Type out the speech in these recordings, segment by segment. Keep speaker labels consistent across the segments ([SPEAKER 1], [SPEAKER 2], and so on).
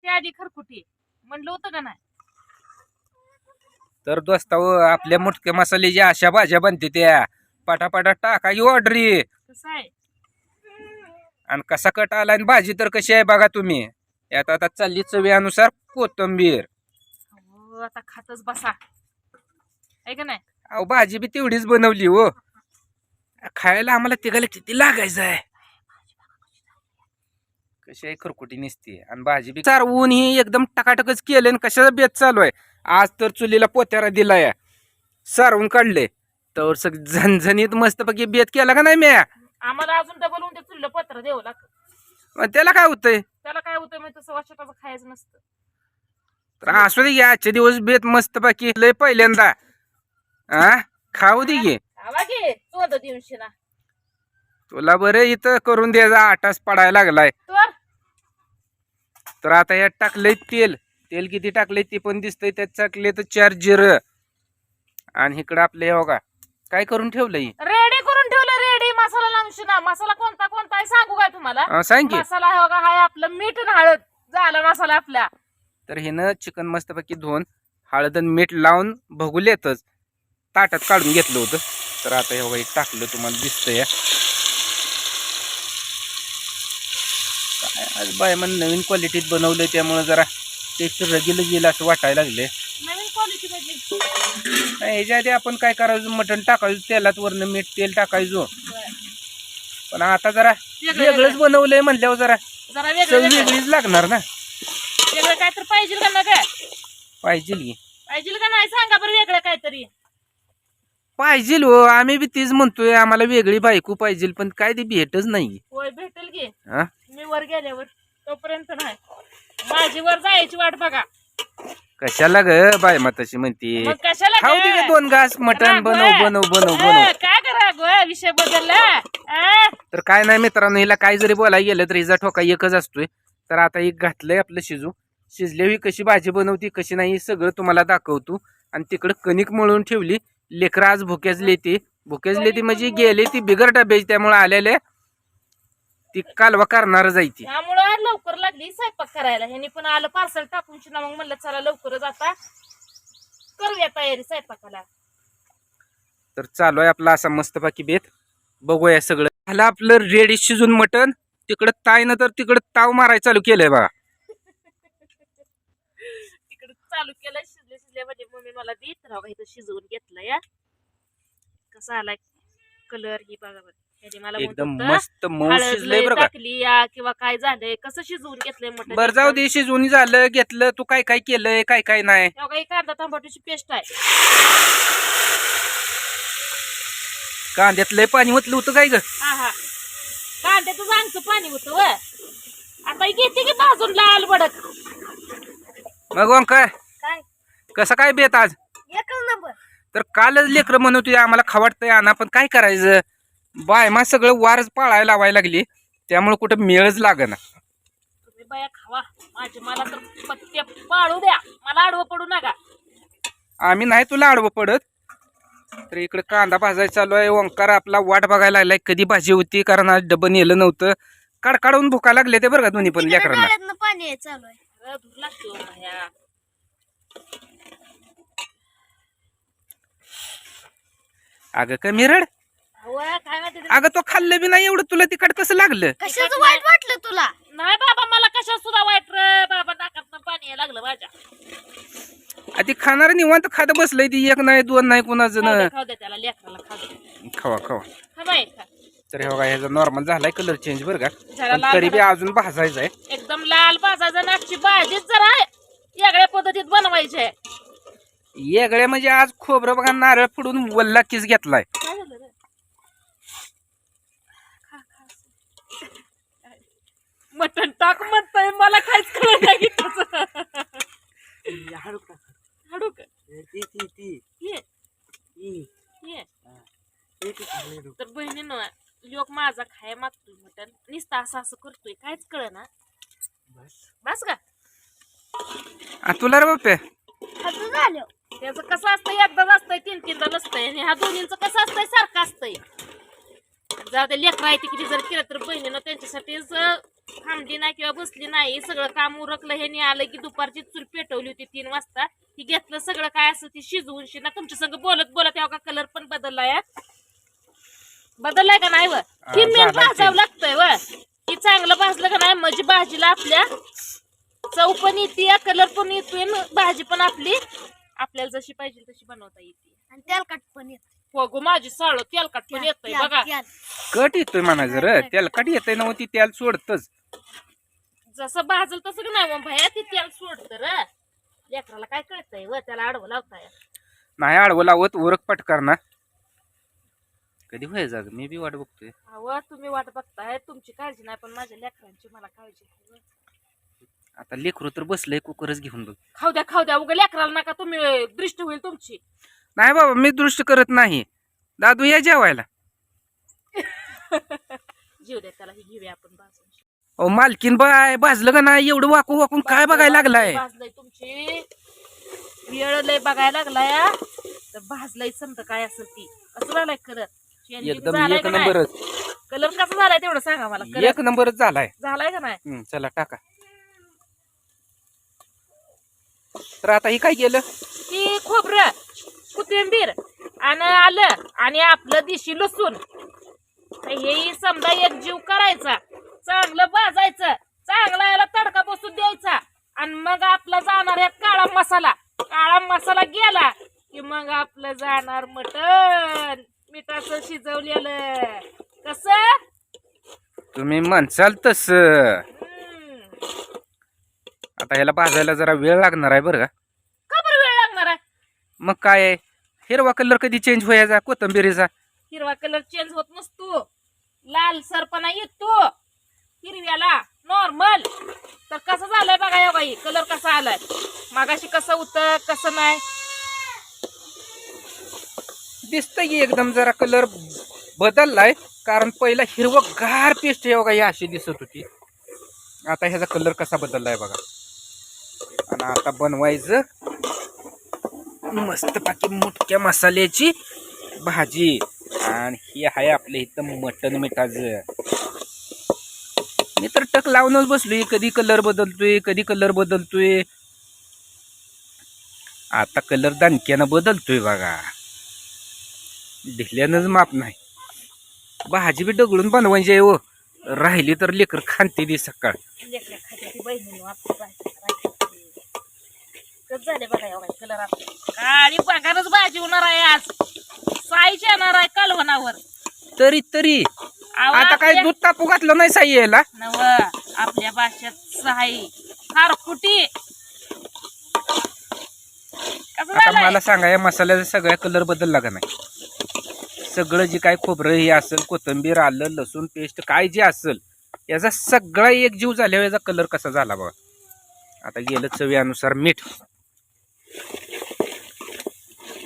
[SPEAKER 1] ती आली खरकुटी म्हणलं होतं का नाही.
[SPEAKER 2] तर दोस्ताव आपल्या मुटके मसाले ज्या अशा भाज्या बनते त्या पटापटा टाका ही ऑर्डरी
[SPEAKER 1] कसं आहे
[SPEAKER 2] आणि कसा कट आला आणि भाजी तर कशी आहे बघा तुम्ही. यात आता चालली चवीनुसार कोथिंबीर.
[SPEAKER 1] हो आता खातच बसा आहे का नाही.
[SPEAKER 2] अहो भाजी बी तेवढीच बनवली हो. खायला आम्हाला तिघाला किती लागायचं आहे. कशी आहे खरकुटी निसते आणि भाजी बी चारवून ही एकदम टकाटकच केलं आणि कशाचा बेत चालू आहे. आज तर चुलीला पोत्यारा दिलाय सारवून काढले तर सगळं झणझणीत मस्तपैकी बेत केला का नाही म्या.
[SPEAKER 1] आम्हाला अजून डबल होऊन ते चुलीला पत्र द्यावं लागतं.
[SPEAKER 2] मग त्याला काय होतंय.
[SPEAKER 1] त्याला काय होतं म्हणजे तसं वर्षाचं खायचं नसतं.
[SPEAKER 2] तर असू दे घ्या आजचे दिवस बेत मस्तपैकी लय पहिल्यांदा खाऊ दे घे.
[SPEAKER 1] आवा घे चोद दिवशी ना
[SPEAKER 2] तुला बरं इथं करून द्यायचा आटास पडायला लागलाय. तर आता यात टाकलंय तेल. तेल किती टाकलंय ते पण दिसतंय. त्यात टाकले तर 4 जिरं आणि इकडं आपलं हे बघा काय करून ठेवलंय.
[SPEAKER 1] रेडी करून ठेवलं. रेडी मसाला लावशी ना. मसाला कोणता कोणता आहे सांगू काय तुम्हाला.
[SPEAKER 2] सांग की.
[SPEAKER 1] मसाला आहे बघा हाय आपलं मीठ आणि हळद झालं मसाला आपला.
[SPEAKER 2] तर हिनं चिकन मस्तपैकी धुवून हळद आणि मीठ लावून भगुलेतच ताटात काढून घेतलं होतं. तर आता हे बघा टाकलं तुम्हाला दिसतंय. काय आज बाय मन नवीन क्वालिटीत बनवलंय त्यामुळे जरा टेस्ट रगील गेलं असं वाटायला लागले.
[SPEAKER 1] नवीन क्वालिटी मध्ये
[SPEAKER 2] ह्याच्या आधी आपण काय करायचं मटण टाकायचं तेलात वरनं मीठ तेल टाकायचो. पण आता जरा वेगळंच बनवलंय म्हणल्यावर जरा
[SPEAKER 1] जरा
[SPEAKER 2] चव
[SPEAKER 1] वेगळं
[SPEAKER 2] वेगळीच लागणार ना.
[SPEAKER 1] वेगळं काय तर पाहिजे का ना काय
[SPEAKER 2] पाहिजे की
[SPEAKER 1] पाहिजे का नाही सांगा बरं वेगळं काहीतरी.
[SPEAKER 2] पाहिजे हो. आम्ही बी तीच म्हणतोय आम्हाला वेगळी बायको पाहिजे पण काय ती भेटच नाही.
[SPEAKER 1] होय भेटेल की.
[SPEAKER 2] हा
[SPEAKER 1] मी वर गेल्यावर तोपर्यंत नाही. माझी वर जायची वाट बघा.
[SPEAKER 2] कशाला ग बाय माताशी म्हणते.
[SPEAKER 1] मग कशाला
[SPEAKER 2] खाऊ दे ग 2 घास मटण बनव बनव बनव बनव.
[SPEAKER 1] काय करा गो विषय बदलला.
[SPEAKER 2] तर काय नाही मित्रांनो हिला काय जरी बोलायला गेलं तर हिचा ठोका एकच असतोय. तर आता एक घातलंय आपलं शिजल्यावर कशी भाजी बनवती कशी नाही सगळं तुम्हाला दाखवतो. आणि तिकडं कणिक मळून ठेवली. लेकरं आज भुक्याचले ती म्हणजे गेले ती बिगर डब्याची त्यामुळे आलेले ती कालवा करणार जायची.
[SPEAKER 1] त्यामुळं लवकर लागली स्वयंपाक करायला. ह्यानी पण आलं पार्सल टाकून शिना मग म्हणलं चला लवकरच आता करूया तयारी स्वयंपाकाला.
[SPEAKER 2] तर चालू आहे आपला असा मस्तपैकी बेत. बघूया सगळं झालं आपलं रेडी शिजून मटण. तिकडं ताईनं तर तिकडं ताव मारायला चालू केलंय बघा.
[SPEAKER 1] तिकडे चालू केलं शिजले म्हणजे मम्मी मला देत राहा इथं शिजवून घेतलं या. कसा आलाय कलर ही बघा बरं. मला
[SPEAKER 2] एकदम मस्त मऊ शिजलंय बरं का.
[SPEAKER 1] टाकली या किंवा काय झालंय कसं शिजवून घेतलंय मटण.
[SPEAKER 2] बरं जाऊ दे शिजवून झालं घेतलं. तू काय काय केलंय काय काय नाही.
[SPEAKER 1] कांदा टमाटोची पेस्ट आहे.
[SPEAKER 2] कांद्यात लय पाणी ओतलं होतं काय ग.
[SPEAKER 1] हा कांद्याचं जांगचं पाणी होतं व आता घेते की भाजून लाल बडक.
[SPEAKER 2] मग काय
[SPEAKER 1] काय
[SPEAKER 2] कसं काय बेत आज.
[SPEAKER 1] एकच नंबर.
[SPEAKER 2] तर कालच लेकरं म्हणत आम्हाला खवाटतंय आणा पण काय करायचं. बायमा सगळं वारच पाळायला लावायला लागली त्यामुळे कुठं मेळच लागना.
[SPEAKER 1] तुम्ही बाया खावा माझे मला तर पत्ते पाळू द्या. मला आडवं पडू नका.
[SPEAKER 2] आम्ही नाही तुला आडवं पडत. तर इकडे कांदा भाजायचा चालू आहे. ओंकार आपला वाट बघायला लागलाय कधी भाजी होती कारण आज डबं नेलं नव्हतं. काढून भुका लागले ते बरं का दोन्ही पण लेकरांना.
[SPEAKER 1] पाणी चालू आहे धूर लागतो ह्या.
[SPEAKER 2] अगं कमी रड. अगं तो खाल्लं बी नाही एवढं तुला तिखट कसं लागलं.
[SPEAKER 1] कशाचं वाईट वाटलं तुला. नाही बाबा मला कशा सुद्धा वाईट रे बाबा नाकात पाणी यायला लागलं माझ्या.
[SPEAKER 2] ती खाणार निवांत खात बसलंय ती 1 नाही 2 नाही कुणाचं.
[SPEAKER 1] खाऊ दे त्याला लेकराला खाऊ दे.
[SPEAKER 2] खावा
[SPEAKER 1] खा बाई खा.
[SPEAKER 2] तर हे बघा ह्याचा नॉर्मल झालाय कलर चेंज बरं का.
[SPEAKER 1] जरा
[SPEAKER 2] पण तरी बी अजून भाजायचं आहे.
[SPEAKER 1] एकदम लाल भाजायचं. नागची भाजीच जरा वेगळ्या पद्धतीत बनवायची आहे.
[SPEAKER 2] वेगळ्या म्हणजे आज खोबरं बघा नारळ फोडून वल्ला किस घेतलाय.
[SPEAKER 1] काय झालं रे. मटण टाक म्हणताय मला काहीच कळत नाही हाडू का तर बहिणीनं लोक माझा खाय मागतोय मटण नुसतं असं करतोय काहीच कळ ना. बस का
[SPEAKER 2] तुला रे बाप्या
[SPEAKER 1] त्याचं कसं असतंय एकदाच असतंय 3-3दा नसतंय. आणि ह्या दोन्हींचं कसं असतंय सारखं असतंय. जाऊ दे लेकरं आहे किती जर केलं तर बहिणीनं त्यांच्यासाठीच थांबली नाही किंवा बसली नाही, सगळं काम उरकलं. ह्यानी आलं की दुपारची चूल पेटवली होती 3 वाजता. ती घेतलं सगळं काय असं ती शिजवून शिना तुमच्या संग बोलत बोलत का कलर पण बदललाय. बदललाय का नाही व ही मेन
[SPEAKER 2] झालाय
[SPEAKER 1] भाजावं लागतंय व. की चांगलं भाजलं का नाही म्हणजे भाजीला आपल्या चव पण येते, कलर पण येतोय, भाजी पण आपली आपल्याला जशी पाहिजे तशी बनवता येते.
[SPEAKER 3] आणि तेलकट पण येत.
[SPEAKER 1] हो गो माझी साळ तेलकट पण येतंय बघा.
[SPEAKER 2] कट येतोय म्हणा जर त्याला कट येतंय ना ती त्याला सोडतच.
[SPEAKER 1] जसं भाजल तसं का नाही मग भया ती तेल सोडत र. लेकराला काय कळतंय व त्याला आडवं लावताय.
[SPEAKER 2] नाही आडवं लावत उरक पटकार ना. कधी व्हायचं ग मी बी वाट बघतोय.
[SPEAKER 1] अहो तुम्ही वाट बघताय, तुमची काळजी नाही पण माझ्या लेकरांची मला काळजी आहे.
[SPEAKER 2] आता लेकरू तर बसलंय कुकरच घेऊन बघ.
[SPEAKER 1] खाऊ द्या उगा लेकराला नका तुम्ही दृष्टी होईल तुमची.
[SPEAKER 2] नाही बाबा मी दृष्ट करत नाही. दादू या जेवायला.
[SPEAKER 1] जीव द्या त्याला, ही घेऊया आपण भाजून.
[SPEAKER 2] ओ मालकीन बाय भाजलं का नाही एवढं वाकून वाकून काय बघायला लागलाय.
[SPEAKER 1] भाजलंय तुमची वेळ लय बघायला लागलाय तर भाजलंय समजा काय असेल ती असं झालंय करत.
[SPEAKER 2] एकदम एक नंबरच.
[SPEAKER 1] कलर कसा झालाय तेवढं सांगा मला.
[SPEAKER 2] एक नंबरच झालाय.
[SPEAKER 1] झालाय का नाही.
[SPEAKER 2] चला टाका. तर आता ही काय केलं
[SPEAKER 1] की खोबरं, कोथिंबीर आणि आलं आणि आपलं देशी लसूण हे समजा एक जीव करायचा, चांगलं भाजायचं, चांगला याला तडका बसून द्यायचा आणि मग आपला जाणार आहे काळा मसाला. काळा मसाला गेला की मग आपलं जाणार मटण मिठाचं शिजवलेलं. कसं
[SPEAKER 2] तुम्ही म्हणसाल तस. आता ह्याला भाजायला जरा वेळ लागणार आहे बरं का.
[SPEAKER 1] का बरं वेळ लागणार आहे.
[SPEAKER 2] मग काय आहे, हिरवा कलर कधी चेंज व्हायचा कोथंबिरीचा.
[SPEAKER 1] हिरवा कलर चेंज होत नसतो, लाल सरपणा येतो हिरव्याला नॉर्मल. तर कसं झालंय बघा या बाई, कलर कसा आलाय. मागाशी कसं होतं कसं नाही
[SPEAKER 2] दिसतंय की एकदम जरा कलर बदललाय. कारण पहिला हिरवगार पेस्ट हे बघा ही अशी दिसत होती. आता ह्याचा कलर कसा बदललाय बघा. आणि आता बनवायचं मस्त पाकी मोठ्या मसाल्याची भाजी. आणि ही आहे आपल्या इथं मटण मिठाचं. मी तर टक लावूनच बसलोय, कधी कलर बदलतोय कधी कलर बदलतोय. आता कलर दानक्यानं बदलतोय बघा. ढिल्यानंच माप नाही. भाजी बी डगळून बनवायची आहे हो. राहिली तर लेकर खांते दे सकाळ.
[SPEAKER 1] लेकरं खात्याची बहिणीनं आपली भाजी करायची. कसं झाले बघा या बाई कलर आपली काळी पगारच भाजी होणार आहे आज. साईची येणार आहे कालवणावर.
[SPEAKER 2] तरी तरी आता काय दूध तापू घातलं नाही साई यायला
[SPEAKER 1] नव आपल्या भाषेत साई खारफुटी. कसं
[SPEAKER 2] आता
[SPEAKER 1] झालंय
[SPEAKER 2] मला सांगा या मसाल्याचा सगळ्या कलर बदलला का नाही. सगळं जे काय खोबरं हे असेल कोथिंबीर आलं लसूण पेस्ट काय जे असेल याचा सगळा एक जीव झाल्यावर याचा कलर कसा झाला बघा. आता गेलं चवीनुसार मीठ.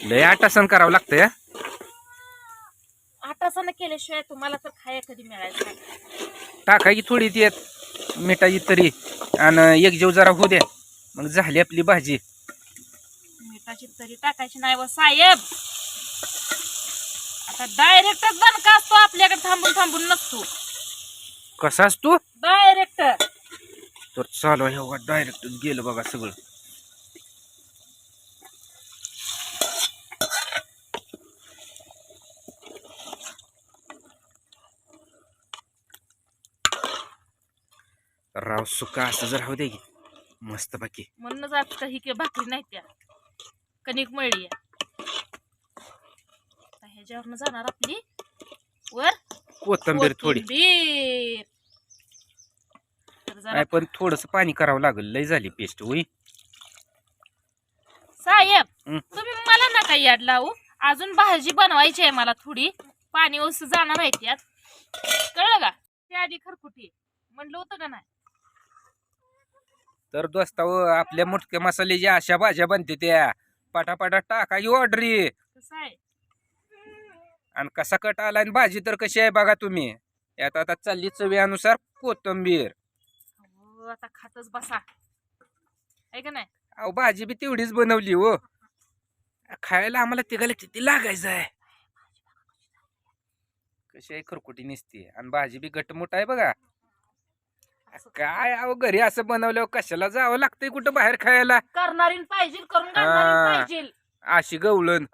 [SPEAKER 2] लय आटासन करावं लागतं या.
[SPEAKER 1] आटासानं केल्याशिवाय तुम्हाला तर खाया कधी मिळायचं नाही.
[SPEAKER 2] टाका की थोडी ती मिठाची तरी आणि एक जीव जरा होऊ द्या मग झाली आपली भाजी.
[SPEAKER 1] मिठाची तरी टाकायची नाही व साहेब. आता डायरेक्टच दणका असतो आपल्याकडे, थांबून थांबून नसतो.
[SPEAKER 2] कसा असतो
[SPEAKER 1] डायरेक्ट
[SPEAKER 2] तर चालू आहे डायरेक्ट गेलं बघा सगळं. राव सुका असं जर राहू दे की मस्त बाकी.
[SPEAKER 1] म्हणूनच आज काही के भाकरी नाही त्या कणिक मळली आहे. ह्याच्यावरनं जाणार आपली वर
[SPEAKER 2] कोथिंबीर थोडी.
[SPEAKER 1] कोथिंबीर. तर जरा
[SPEAKER 2] नाही पण थोडस पाणी करावं लागेल लय झाली पेस्ट होई.
[SPEAKER 1] साहेब
[SPEAKER 2] हं.
[SPEAKER 1] तुम्ही मला नका याड लावू. अजून भाजी बनवायची आहे मला थोडी. पाणी ओस जाणार आहे त्यात, कळलं का. त्या आधी खरकुटी म्हणलं होतं का नाही.
[SPEAKER 2] तर दोस्ताव आपल्या मुटक्या मसाल्याच्या अशा भाज्या बनते त्या पाटापाटा टाका ही ऑर्डरी.
[SPEAKER 1] कसं आहे
[SPEAKER 2] आणि कसा कट आला आणि भाजी तर कशी आहे बघा तुम्ही. यात आता चालली चवीनुसार कोथिंबीर.
[SPEAKER 1] अहो, आता खातच बसा आहे का नाही.
[SPEAKER 2] अहो भाजी बी तेवढीच बनवली हो. खायला आम्हाला तिघाला किती लागायचं आहे. कशी आहे खरकुटी निसती आणि भाजी बी घटमुट आहे बघा.
[SPEAKER 1] असं
[SPEAKER 2] काय अहो घरी असं बनवल्यावर कशाला जावं लागतंय कुठं बाहेर खायला
[SPEAKER 1] करणारी पाहिजे, करून
[SPEAKER 2] हा.
[SPEAKER 1] घालणारी पाहिजे.
[SPEAKER 2] अशी गवळण